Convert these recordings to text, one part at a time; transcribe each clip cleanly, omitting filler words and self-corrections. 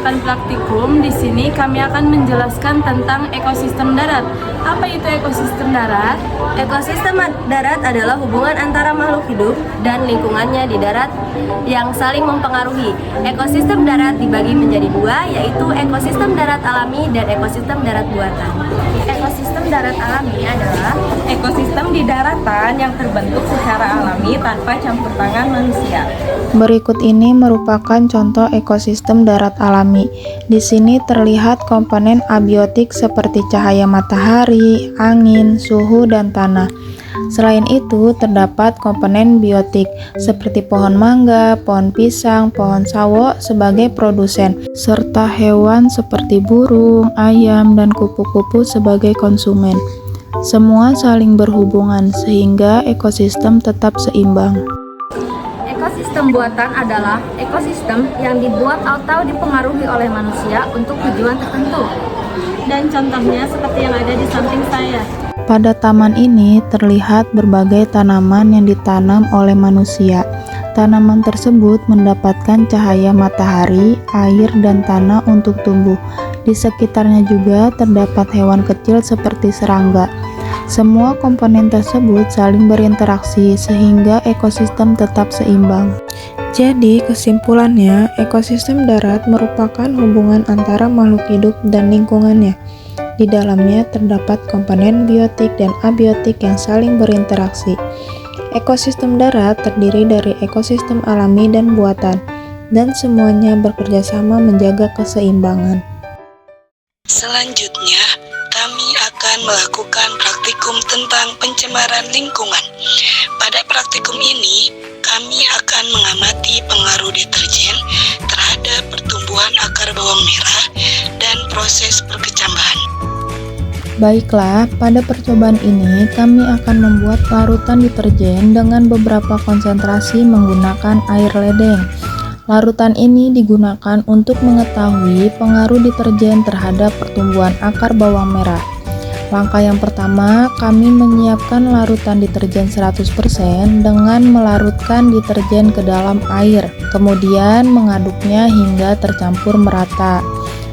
menggunakan praktikum. Di sini kami akan menjelaskan tentang ekosistem darat. Apa itu ekosistem darat? Ekosistem darat adalah hubungan antara makhluk hidup dan lingkungannya di darat yang saling mempengaruhi. Ekosistem darat dibagi menjadi dua, yaitu ekosistem darat alami dan ekosistem darat buatan. Ekosistem darat alami adalah ekosistem di daratan yang terbentuk secara alami tanpa campur tangan manusia. Berikut ini merupakan contoh ekosistem darat alami. Di sini terlihat komponen abiotik seperti cahaya matahari, angin, suhu, dan tanah. Selain itu, terdapat komponen biotik seperti pohon mangga, pohon pisang, pohon sawo sebagai produsen, serta hewan seperti burung, ayam, dan kupu-kupu sebagai konsumen. Semua saling berhubungan sehingga ekosistem tetap seimbang. Ekosistem buatan adalah ekosistem yang dibuat atau dipengaruhi oleh manusia untuk tujuan tertentu. Dan contohnya seperti yang ada di samping saya. Pada taman ini terlihat berbagai tanaman yang ditanam oleh manusia. Tanaman tersebut mendapatkan cahaya matahari, air, dan tanah untuk tumbuh. Di sekitarnya juga terdapat hewan kecil seperti serangga. Semua komponen tersebut saling berinteraksi sehingga ekosistem tetap seimbang. Jadi, kesimpulannya, ekosistem darat merupakan hubungan antara makhluk hidup dan lingkungannya. Di dalamnya terdapat komponen biotik dan abiotik yang saling berinteraksi. Ekosistem darat terdiri dari ekosistem alami dan buatan, dan semuanya bekerja sama menjaga keseimbangan. Selanjutnya, kami akan melakukan praktikum tentang pencemaran lingkungan. Pada praktikum ini, kami akan mengamati pengaruh deterjen terhadap pertumbuhan akar bawang merah dan proses perkecambahan. Baiklah, pada percobaan ini kami akan membuat larutan deterjen dengan beberapa konsentrasi menggunakan air ledeng. Larutan ini digunakan untuk mengetahui pengaruh deterjen terhadap pertumbuhan akar bawang merah. Langkah yang pertama, kami menyiapkan larutan deterjen 100% dengan melarutkan deterjen ke dalam air, kemudian mengaduknya hingga tercampur merata.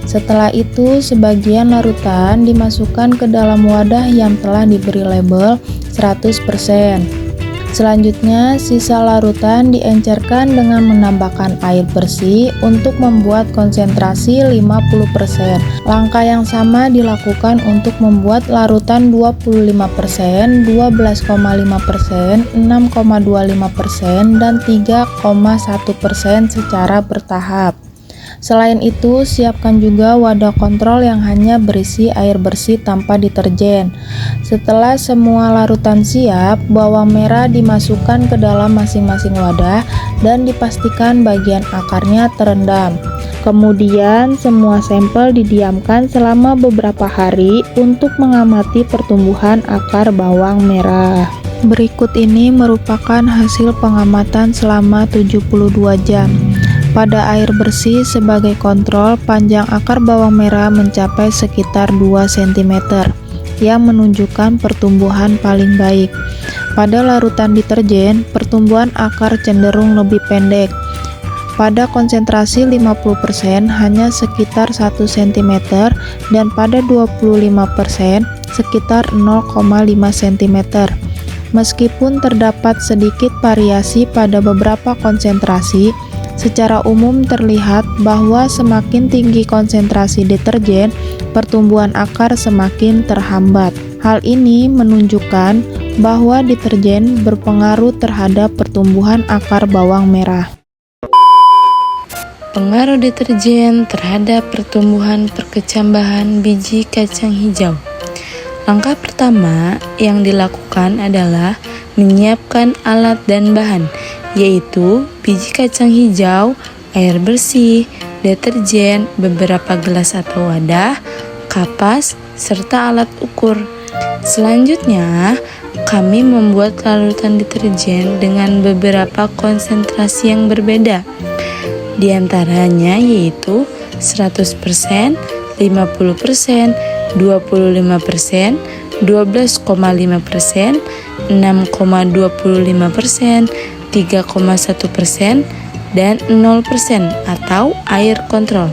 Setelah itu, sebagian larutan dimasukkan ke dalam wadah yang telah diberi label 100%. Selanjutnya, sisa larutan diencerkan dengan menambahkan air bersih untuk membuat konsentrasi 50%. Langkah yang sama dilakukan untuk membuat larutan 25%, 12,5%, 6,25%, dan 3,1% secara bertahap. Selain itu, siapkan juga wadah kontrol yang hanya berisi air bersih tanpa deterjen. Setelah semua larutan siap, bawang merah dimasukkan ke dalam masing-masing wadah dan dipastikan bagian akarnya terendam. Kemudian, semua sampel didiamkan selama beberapa hari untuk mengamati pertumbuhan akar bawang merah. Berikut ini merupakan hasil pengamatan selama 72 jam. Pada air bersih sebagai kontrol, panjang akar bawang merah mencapai sekitar 2 cm, yang menunjukkan pertumbuhan paling baik. Pada larutan deterjen, pertumbuhan akar cenderung lebih pendek. Pada konsentrasi 50% hanya sekitar 1 cm, dan pada 25% sekitar 0,5 cm. Meskipun terdapat sedikit variasi pada beberapa konsentrasi, secara umum terlihat bahwa semakin tinggi konsentrasi deterjen, pertumbuhan akar semakin terhambat. Hal ini menunjukkan bahwa deterjen berpengaruh terhadap pertumbuhan akar bawang merah. Pengaruh deterjen terhadap pertumbuhan perkecambahan biji kacang hijau. Langkah pertama yang dilakukan adalah menyiapkan alat dan bahan, yaitu biji kacang hijau, air bersih, deterjen, beberapa gelas atau wadah, kapas, serta alat ukur. Selanjutnya, kami membuat larutan deterjen dengan beberapa konsentrasi yang berbeda. Di antaranya yaitu 100%, 50%, 25%, 12,5%, 6,25%, 3,1%, dan 0% atau air kontrol.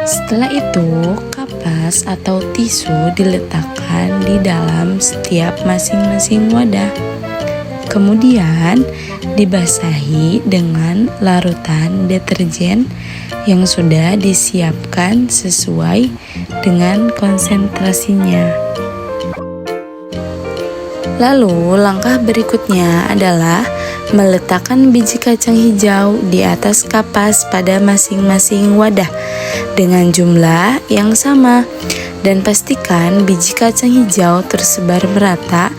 Setelah itu, kapas atau tisu diletakkan di dalam setiap masing-masing wadah. Kemudian dibasahi dengan larutan deterjen yang sudah disiapkan sesuai dengan konsentrasinya. Lalu langkah berikutnya adalah meletakkan biji kacang hijau di atas kapas pada masing-masing wadah dengan jumlah yang sama, dan pastikan biji kacang hijau tersebar merata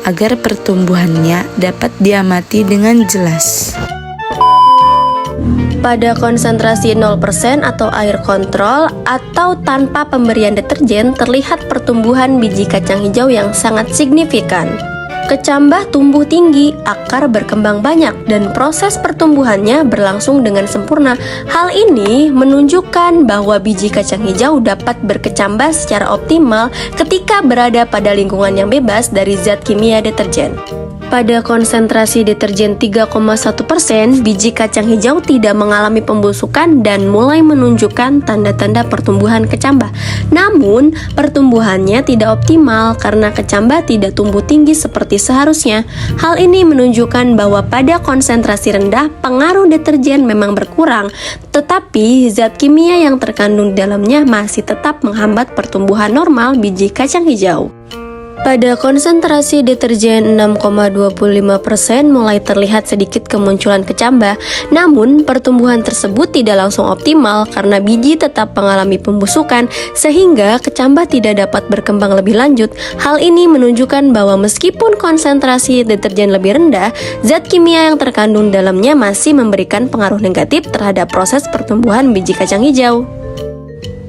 agar pertumbuhannya dapat diamati dengan jelas. Pada konsentrasi 0% atau air kontrol atau tanpa pemberian deterjen, terlihat pertumbuhan biji kacang hijau yang sangat signifikan. Kecambah tumbuh tinggi, akar berkembang banyak, dan proses pertumbuhannya berlangsung dengan sempurna. Hal ini menunjukkan bahwa biji kacang hijau dapat berkecambah secara optimal ketika berada pada lingkungan yang bebas dari zat kimia deterjen. Pada konsentrasi deterjen 3,1%, biji kacang hijau tidak mengalami pembusukan dan mulai menunjukkan tanda-tanda pertumbuhan kecambah. Namun, pertumbuhannya tidak optimal karena kecambah tidak tumbuh tinggi seperti seharusnya. Hal ini menunjukkan bahwa pada konsentrasi rendah, pengaruh deterjen memang berkurang, tetapi zat kimia yang terkandung di dalamnya masih tetap menghambat pertumbuhan normal biji kacang hijau. Pada konsentrasi deterjen 6,25% mulai terlihat sedikit kemunculan kecambah, namun pertumbuhan tersebut tidak langsung optimal karena biji tetap mengalami pembusukan sehingga kecambah tidak dapat berkembang lebih lanjut. Hal ini menunjukkan bahwa meskipun konsentrasi deterjen lebih rendah, zat kimia yang terkandung dalamnya masih memberikan pengaruh negatif terhadap proses pertumbuhan biji kacang hijau.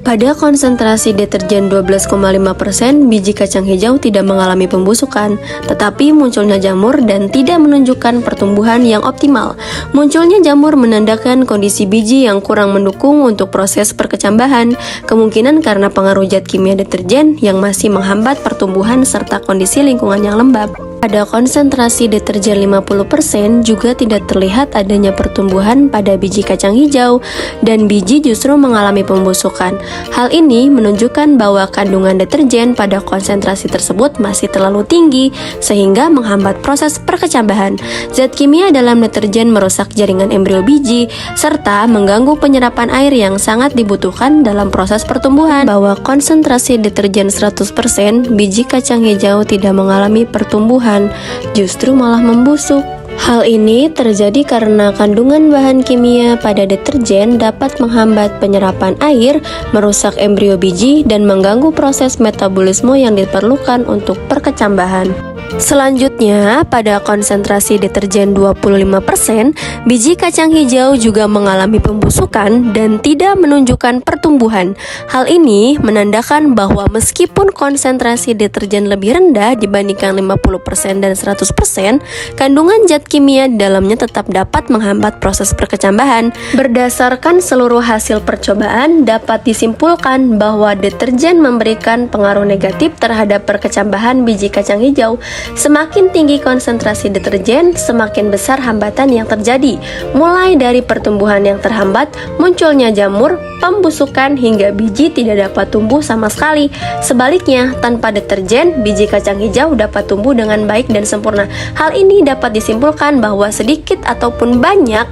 Pada konsentrasi deterjen 12,5%, biji kacang hijau tidak mengalami pembusukan, tetapi munculnya jamur dan tidak menunjukkan pertumbuhan yang optimal. Munculnya jamur menandakan kondisi biji yang kurang mendukung untuk proses perkecambahan, kemungkinan karena pengaruh zat kimia deterjen yang masih menghambat pertumbuhan serta kondisi lingkungan yang lembab. Pada konsentrasi deterjen 50% juga tidak terlihat adanya pertumbuhan pada biji kacang hijau dan biji justru mengalami pembusukan. Hal ini menunjukkan bahwa kandungan deterjen pada konsentrasi tersebut masih terlalu tinggi sehingga menghambat proses perkecambahan. Zat kimia dalam deterjen merusak jaringan embrio biji serta mengganggu penyerapan air yang sangat dibutuhkan dalam proses pertumbuhan. Bahwa konsentrasi deterjen 100%, biji kacang hijau tidak mengalami pertumbuhan, justru malah membusuk. Hal ini terjadi karena kandungan bahan kimia pada deterjen dapat menghambat penyerapan air, merusak embrio biji, dan mengganggu proses metabolisme yang diperlukan untuk perkecambahan. Selanjutnya, pada konsentrasi deterjen 25%, biji kacang hijau juga mengalami pembusukan dan tidak menunjukkan pertumbuhan. Hal ini menandakan bahwa meskipun konsentrasi deterjen lebih rendah dibandingkan 50% dan 100%, kandungan zat kimia di dalamnya tetap dapat menghambat proses perkecambahan. Berdasarkan seluruh hasil percobaan, dapat disimpulkan bahwa deterjen memberikan pengaruh negatif terhadap perkecambahan biji kacang hijau. Semakin tinggi konsentrasi deterjen, semakin besar hambatan yang terjadi, mulai dari pertumbuhan yang terhambat, munculnya jamur, pembusukan, hingga biji tidak dapat tumbuh sama sekali. Sebaliknya, tanpa deterjen, biji kacang hijau dapat tumbuh dengan baik dan sempurna. Hal ini dapat disimpulkan bahwa sedikit ataupun banyak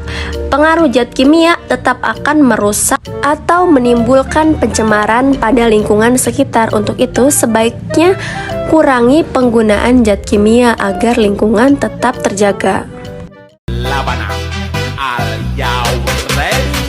pengaruh zat kimia tetap akan merusak atau menimbulkan pencemaran pada lingkungan sekitar. Untuk itu, sebaiknya kurangi penggunaan zat kimia agar lingkungan tetap terjaga. Labanang, are you ready?